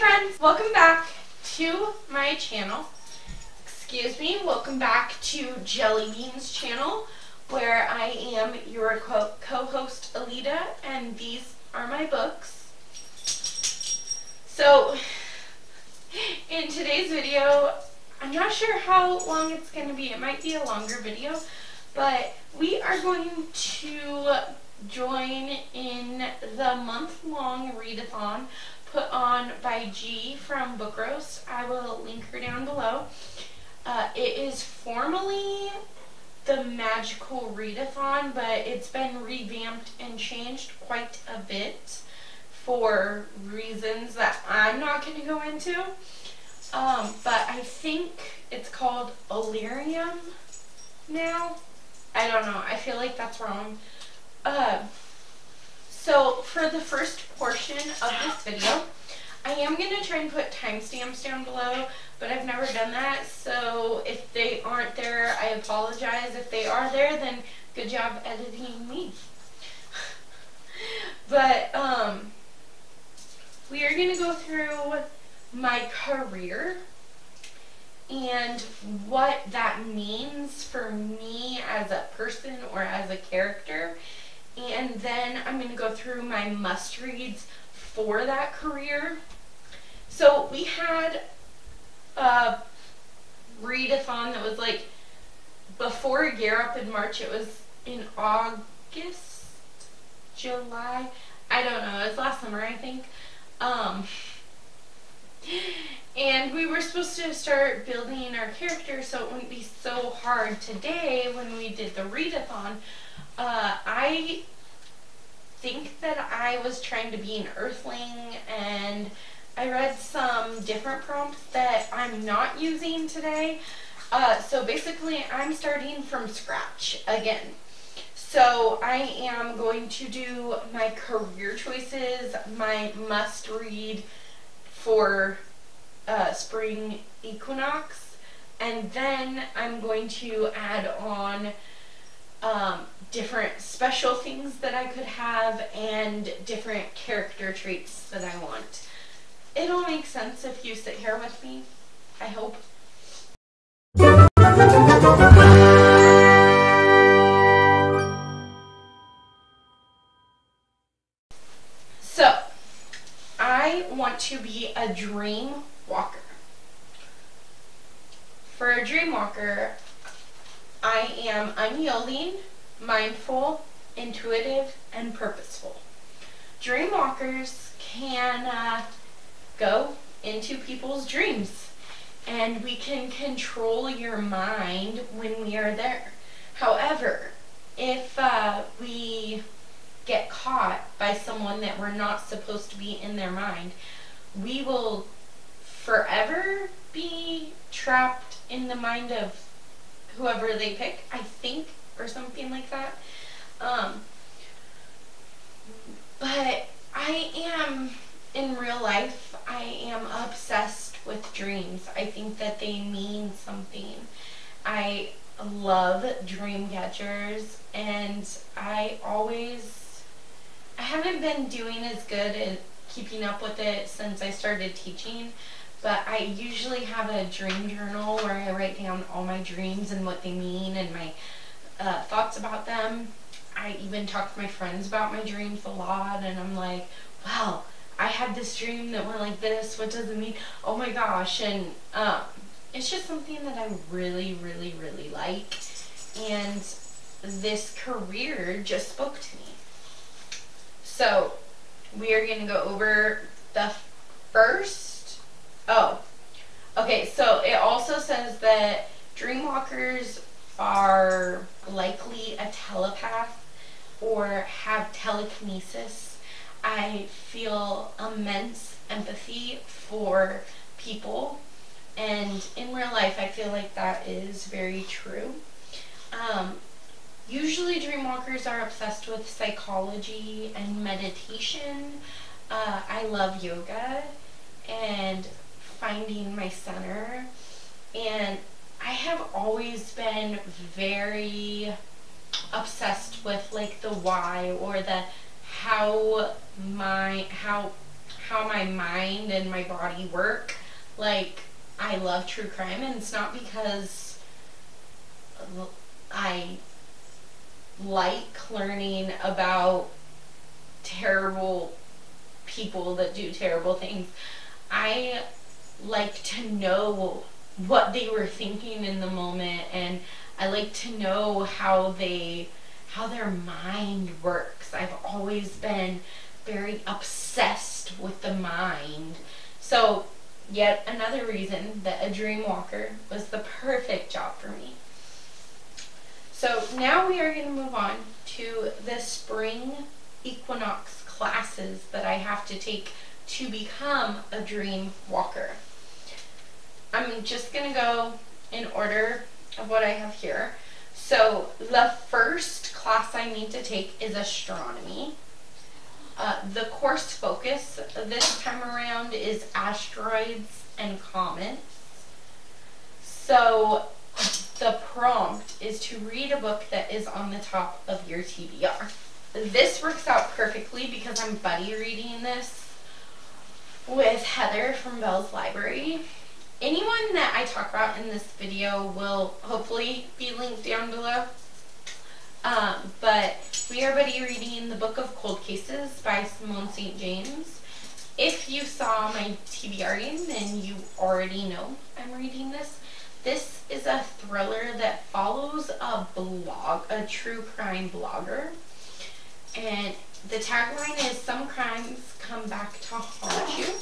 friends, welcome back to my channel. Excuse me, welcome back to Jelly Bean's channel, where I am your co-host Alita, and these are my books. So, in today's video, I'm not sure how long it's going to be. It might be a longer video, but we are going to join in the month-long readathon put on by G from Book Roast. I will link her down below. It is formally the magical readathon, but it's been revamped and changed quite a bit for reasons that I'm not going to go into. But I think it's called Orilium now. I don't know. I feel like that's wrong. So for the first portion of this video, I am going to try and put timestamps down below, but I've never done that, so if they aren't there, I apologize. If they are there, then good job editing me. But we are going to go through my career and what that means for me as a person or as a character. And then I'm going to go through my must-reads for that career. So we had a readathon that was like before Gear Up in March. It was in August, July, I don't know. It was last summer, I think. And we were supposed to start building our character so it wouldn't be so hard today when we did the readathon. I think that I was trying to be an earthling, and I read some different prompts that I'm not using today. So basically I'm starting from scratch again. So I am going to do my career choices, my must read for spring equinox, and then I'm going to add on different special things that I could have and different character traits that I want. It'll make sense if you sit here with me, I hope. So, I want to be a Dreamwalker. For a Dreamwalker, I am unyielding, mindful, intuitive, and purposeful. Dreamwalkers can go into people's dreams, and we can control your mind when we are there. However, if we get caught by someone that we're not supposed to be in their mind, we will forever be trapped in the mind of whoever they pick, I think, or something like that. But I am, in real life, I am obsessed with dreams. I think that they mean something. I love dream catchers, and I haven't been doing as good at keeping up with it since I started teaching, but I usually have a dream journal where I write down all my dreams and what they mean and my thoughts about them. I even talk to my friends about my dreams a lot, and I'm like, wow, I had this dream that went like this, what does it mean? Oh my gosh. And it's just something that I really, really, really like, and this career just spoke to me. So we are going to go over the first. Oh, okay, so it also says that Dreamwalkers are likely a telepath or have telekinesis. I feel immense empathy for people, and in real life I feel like that is very true. Usually Dreamwalkers are obsessed with psychology and meditation. I love yoga and finding my center, and I have always been very obsessed with like the why, or the how my mind and my body work. Like, I love true crime, and it's not because I like learning about terrible people that do terrible things. I like to know what they were thinking in the moment, and I like to know how their mind works. I've always been very obsessed with the mind. So yet another reason that a Dreamwalker was the perfect job for me. So now we are going to move on to the spring equinox classes that I have to take to become a Dreamwalker. I'm just going to go in order of what I have here. So the first class I need to take is astronomy. The course focus this time around is asteroids and comets. So the prompt is to read a book that is on the top of your TBR. This works out perfectly because I'm buddy reading this with Heather from Belle's Library. Anyone that I talk about in this video will hopefully be linked down below. But we are buddy reading the Book of Cold Cases by Simone St. James. If you saw my TBR, then you already know I'm reading this. This is a thriller that follows a true crime blogger. And the tagline is, "Some crimes come back to haunt you."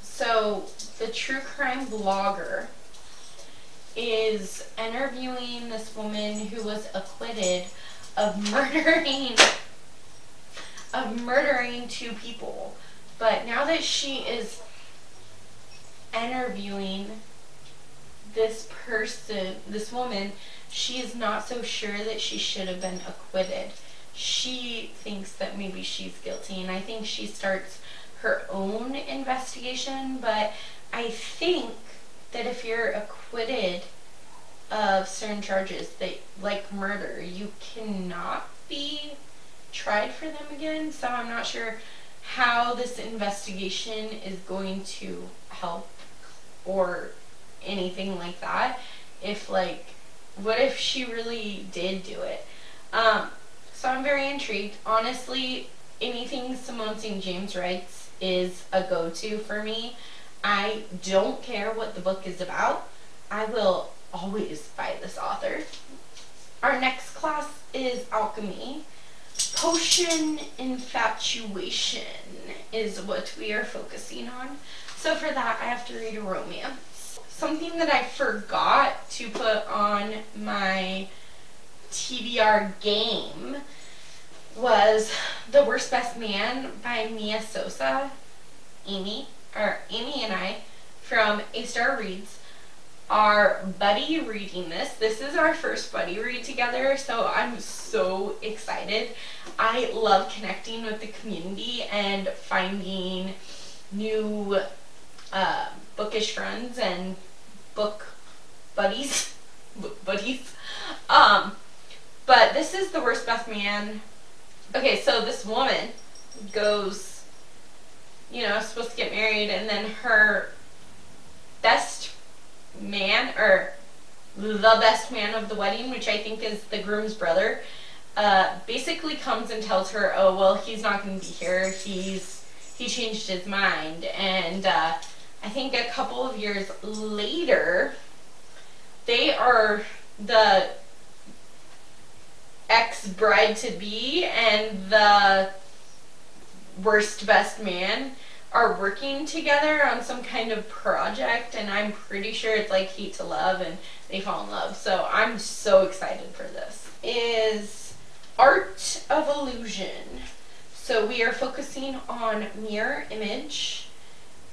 So the true crime blogger is interviewing this woman who was acquitted of murdering 2 people. But now that she is interviewing this woman, she is not so sure that she should have been acquitted. She thinks that maybe she's guilty, and I think she starts her own investigation. But I think that if you're acquitted of certain charges, like murder, you cannot be tried for them again. So I'm not sure how this investigation is going to help or anything like that. What if she really did do it? So I'm very intrigued. Honestly, anything Simone St. James writes is a go-to for me. I don't care what the book is about. I will always buy this author. Our next class is Alchemy Potion. Infatuation is what we are focusing on. So for that, I have to read a romance. Something that I forgot to put on my TBR game was The Worst Best Man by Mia Sosa. Amy and I from A Star Reads are buddy reading this. This is our first buddy read together, so I'm so excited. I love connecting with the community and finding new bookish friends and book buddies. But this is The Worst Best Man. Okay, so this woman goes, supposed to get married, and then her best man, or the best man of the wedding, which I think is the groom's brother, basically comes and tells her, oh, well, he's not going to be here. He changed his mind. And I think a couple of years later, they are the ex-bride-to-be and the worst best man are working together on some kind of project, and I'm pretty sure it's like Hate to Love, and they fall in love. So I'm so excited for this. Is Art of Illusion. So we are focusing on mirror image,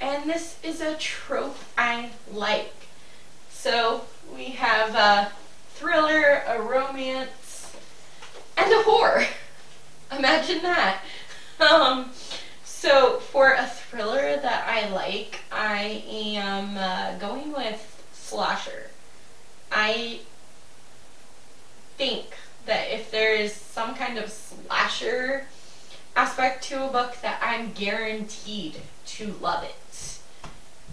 and this is a trope I like. So we have a thriller, a romance, and a horror. Imagine that. So for a thriller that I like, I am going with slasher. I think that if there is some kind of slasher aspect to a book that I'm guaranteed to love it.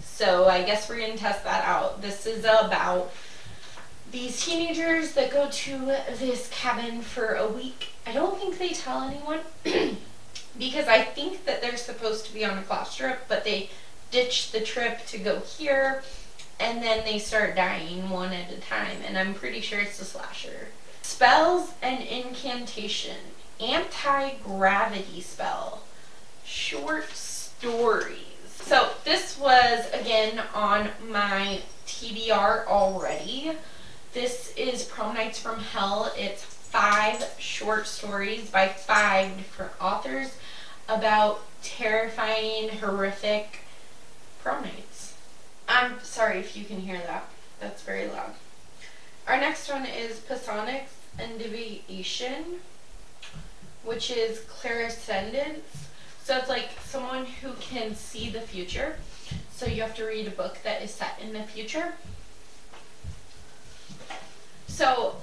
So I guess we're going to test that out. This is about these teenagers that go to this cabin for a week. I don't think they tell anyone because I think that they're supposed to be on a class trip, but they ditch the trip to go here, and then they start dying one at a time, and I'm pretty sure it's a slasher. Spells and incantation. Anti-gravity spell. Short stories. So this was, again, on my TBR already. This is Prom Nights from Hell. It's 5 short stories by 5 different authors about terrifying, horrific prom nights. I'm sorry if you can hear that. That's very loud. Our next one is Psionics and Deviation, which is clairsentience. So it's like someone who can see the future. So you have to read a book that is set in the future. So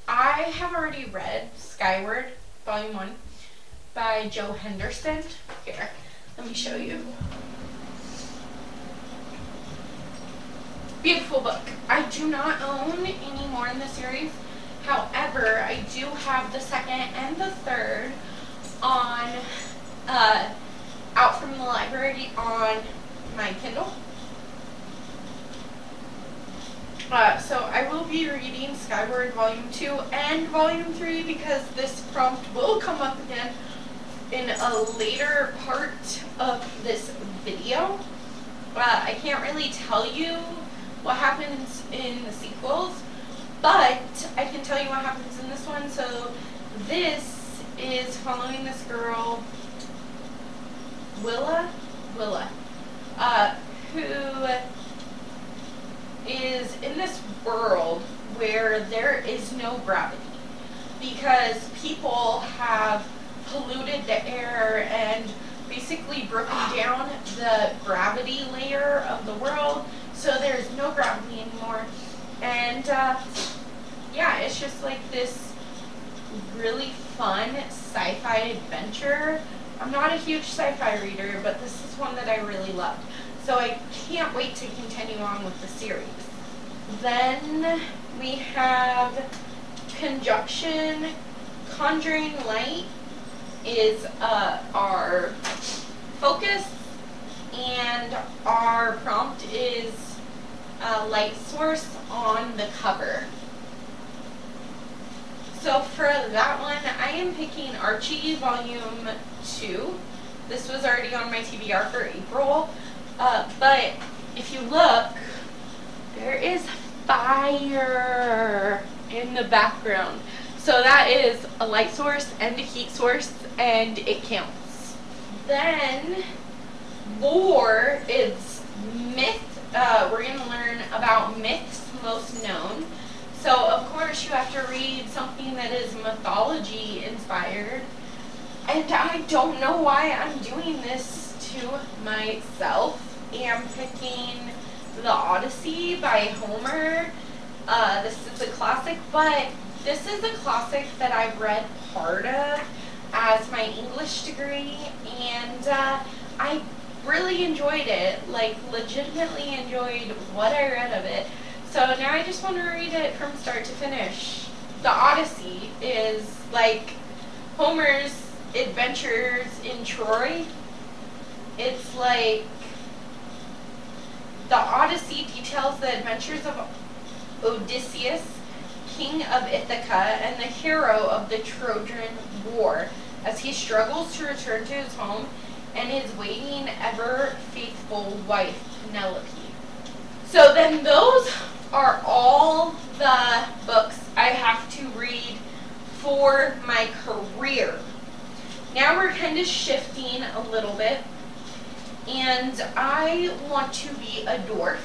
I have already read Skyward, Volume 1, by Joe Henderson. Here, let me show you. Beautiful book. I do not own any more in the series. However, I do have the second and the third on out from the library on my Kindle. So I will be reading Skyward Volume 2 and Volume 3 because this prompt will come up again in a later part of this video. I can't really tell you what happens in the sequels, but I can tell you what happens in this one. So this is following this girl, Willa, who is in this world where there is no gravity because people have polluted the air and basically broken down the gravity layer of the world, so there's no gravity anymore. And yeah, it's just like this really fun sci-fi adventure. I'm not a huge sci-fi reader, but this is one that I really loved. So I can't wait to continue on with the series. Then we have Conjunction. Conjuring Light is our focus, and our prompt is a light source on the cover. So for that one, I am picking Archie Volume 2. This was already on my TBR for April. But if you look, there is fire in the background. So that is a light source and a heat source, and it counts. Then lore is myth. We're going to learn about myths most known. So of course you have to read something that is mythology inspired. And I don't know why I'm doing this to myself. I'm picking The Odyssey by Homer. This is a classic, but this is a classic that I've read part of as my English degree, and I really enjoyed it, like legitimately enjoyed what I read of it. So now I just want to read it from start to finish. The Odyssey is like Homer's adventures in Troy. It's like the Odyssey details the adventures of Odysseus, king of Ithaca and the hero of the Trojan War, as he struggles to return to his home and his waiting ever faithful wife Penelope. So then those are all the books I have to read for my career. Now we're kind of shifting a little bit, and I want to be a dwarf.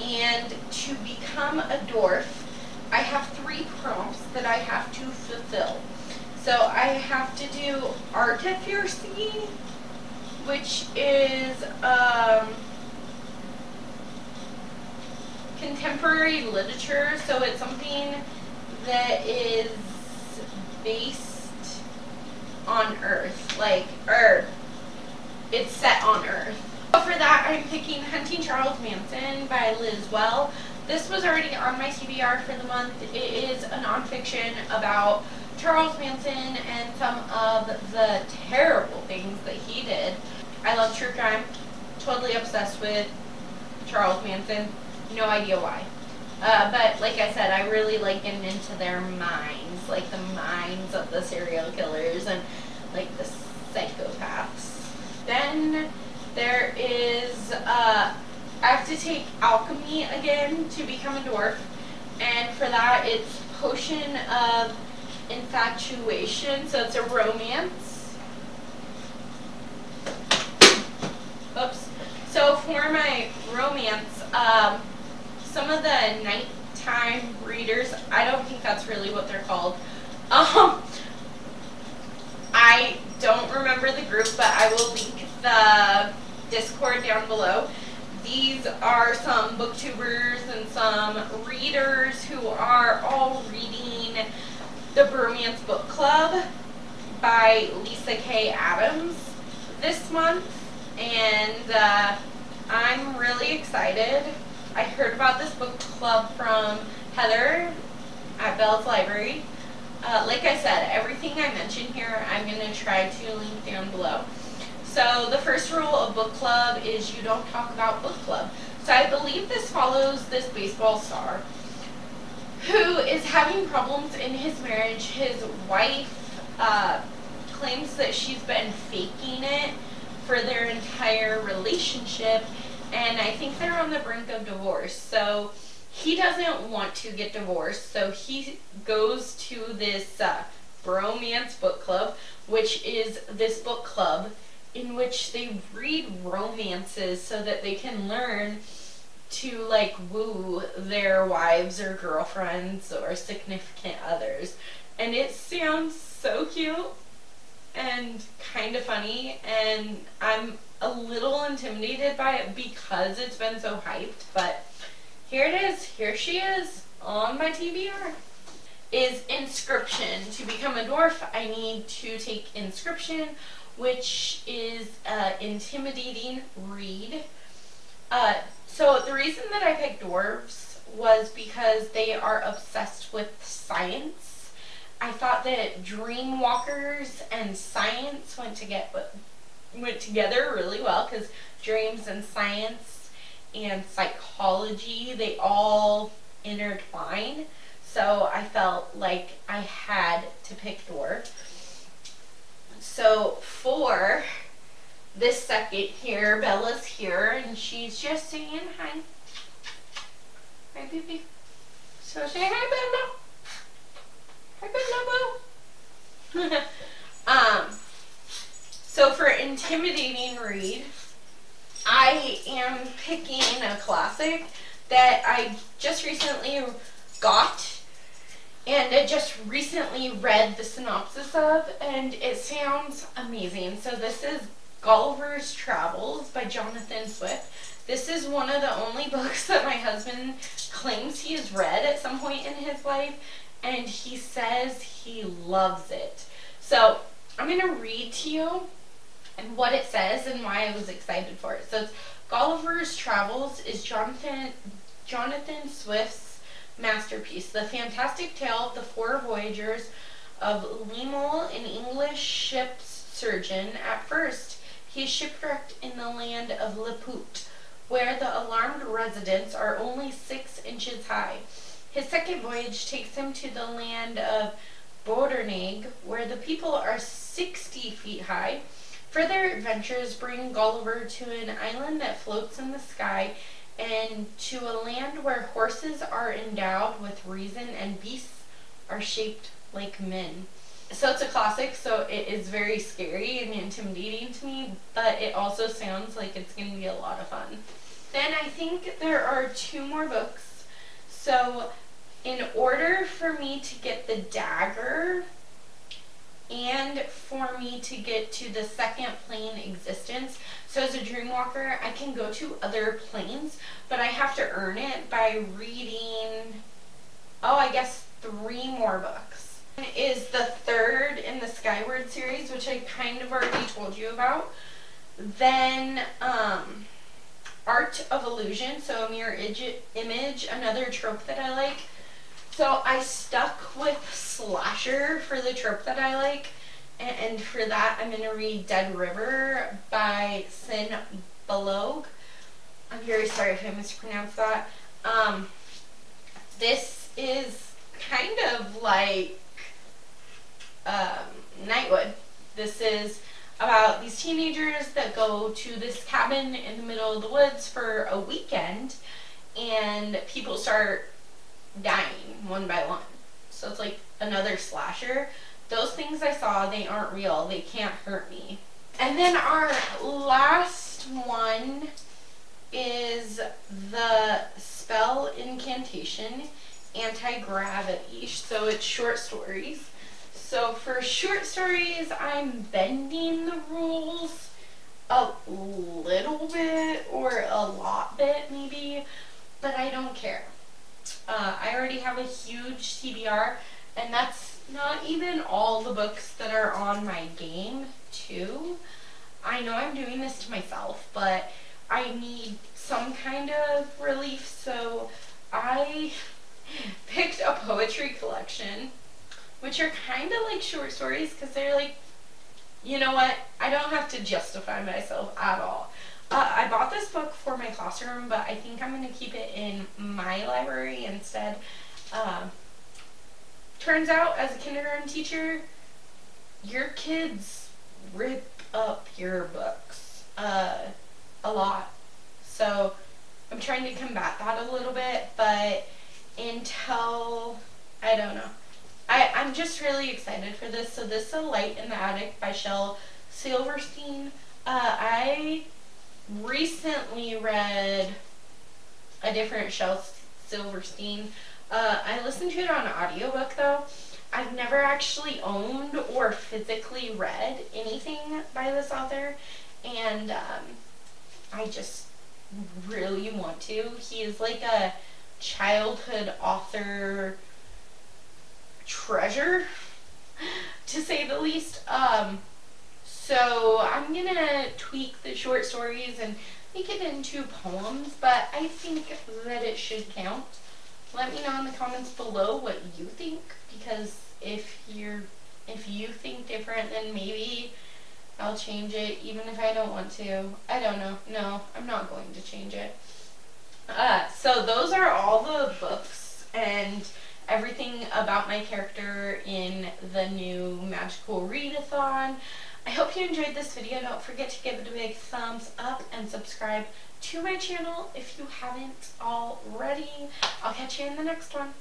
And to become a dwarf, I have 3 prompts that I have to fulfill. So I have to do artificy, which is contemporary literature. So it's something that is based on Earth, like, or it's set on Earth. So for that, I'm picking Hunting Charles Manson by Liz Well. This was already on my TBR for the month. It is a nonfiction about Charles Manson and some of the terrible things that he did. I love true crime. Totally obsessed with Charles Manson. No idea why. But like I said, I really like getting into their minds, like the minds of the serial killers and like the psychopaths. Then there is, I have to take Alchemy again to become a dwarf, and for that it's Potion of Infatuation, so it's a romance. Oops. So for my romance, some of the nighttime readers, I don't think that's really what they're called. I don't remember the group, but I will link the Discord down below. These are some booktubers and some readers who are all reading the Bromance Book Club by Lisa K. Adams this month, and I'm really excited. I heard about this book club from Heather at Bell's Library. Like I said, everything I mentioned here, I'm going to try to link down below. So the first rule of book club is you don't talk about book club. So I believe this follows this baseball star who is having problems in his marriage. His wife claims that she's been faking it for their entire relationship, and I think they're on the brink of divorce. So he doesn't want to get divorced, so he goes to this Bromance Book Club, which is this book club in which they read romances so that they can learn to like woo their wives or girlfriends or significant others. And it sounds so cute and kind of funny, and I'm a little intimidated by it because it's been so hyped, but here it is. Here she is on my TBR. Is Inscription. To become a dwarf, I need to take Inscription, which is intimidating read. So the reason that I picked dwarves was because they are obsessed with science. I thought that Dreamwalkers and science went together really well, because dreams and science and psychology, they all intertwine. So I felt like I had to pick dwarf. So for this second here, Bella's here, and she's just saying hi. Hi, baby. So say hi, Bella. Hi, Bella. So for intimidating read, I am picking a classic that I just recently got and I just recently read the synopsis of, and it sounds amazing. So this is Gulliver's Travels by Jonathan Swift. This is one of the only books that my husband claims he has read at some point in his life, and he says he loves it. So I'm going to read to you and what it says and why I was excited for it. So it's Gulliver's Travels is Jonathan Swift's masterpiece, the fantastic tale of the four voyagers of Limahl, an English ship's surgeon. At first, he is shipwrecked in the land of Laputa, where the alarmed residents are only 6 inches high. His second voyage takes him to the land of Borderneg, where the people are 60 feet high. Further adventures bring Gulliver to an island that floats in the sky, and to a land where horses are endowed with reason and beasts are shaped like men. So it's a classic, so it is very scary and intimidating to me, but it also sounds like it's going to be a lot of fun. Then I think there are 2 more books. So in order for me to get the dagger and for me to get to the second plane existence, so as a Dreamwalker, I can go to other planes, but I have to earn it by reading, I guess 3 more books. Is the third in the Skyward series, which I kind of already told you about. Then Art of Illusion, so a mirror image, another trope that I like. So I stuck with slasher for the trope that I like, and for that I'm going to read Dead River by Sin Balog. I'm very sorry if I mispronounced that. This is kind of like Nightwood. This is about these teenagers that go to this cabin in the middle of the woods for a weekend, and people start dying one by one. So it's like another slasher. Those things I saw, they aren't real. They can't hurt me. And then our last one is the Spell Incantation Anti-Gravity. So it's short stories. So for short stories, I'm bending the rules a little bit, or a lot bit maybe, but I don't care. I already have a huge TBR, and that's not even all the books that are on my game too. I know I'm doing this to myself, but I need some kind of relief, so I picked a poetry collection, which are kind of like short stories, because they're like, you know what, I don't have to justify myself at all. I bought this book for my classroom, but I think I'm going to keep it in my library instead. Turns out, as a kindergarten teacher, your kids rip up your books a lot. So I'm trying to combat that a little bit, but until, I don't know. I'm just really excited for this. So this is A Light in the Attic by Shel Silverstein. I recently read a different Shel Silverstein. I listened to it on audiobook though. I've never actually owned or physically read anything by this author, and I just really want to. He is like a childhood author treasure, to say the least. So I'm gonna tweak the short stories and make it into poems, but I think that it should count. Let me know in the comments below what you think, because if you think different, then maybe I'll change it, even if I don't want to. I don't know. No, I'm not going to change it. So those are all the books and everything about my character in the new magical readathon. I hope you enjoyed this video. Don't forget to give it a big thumbs up and subscribe to my channel if you haven't already. I'll catch you in the next one.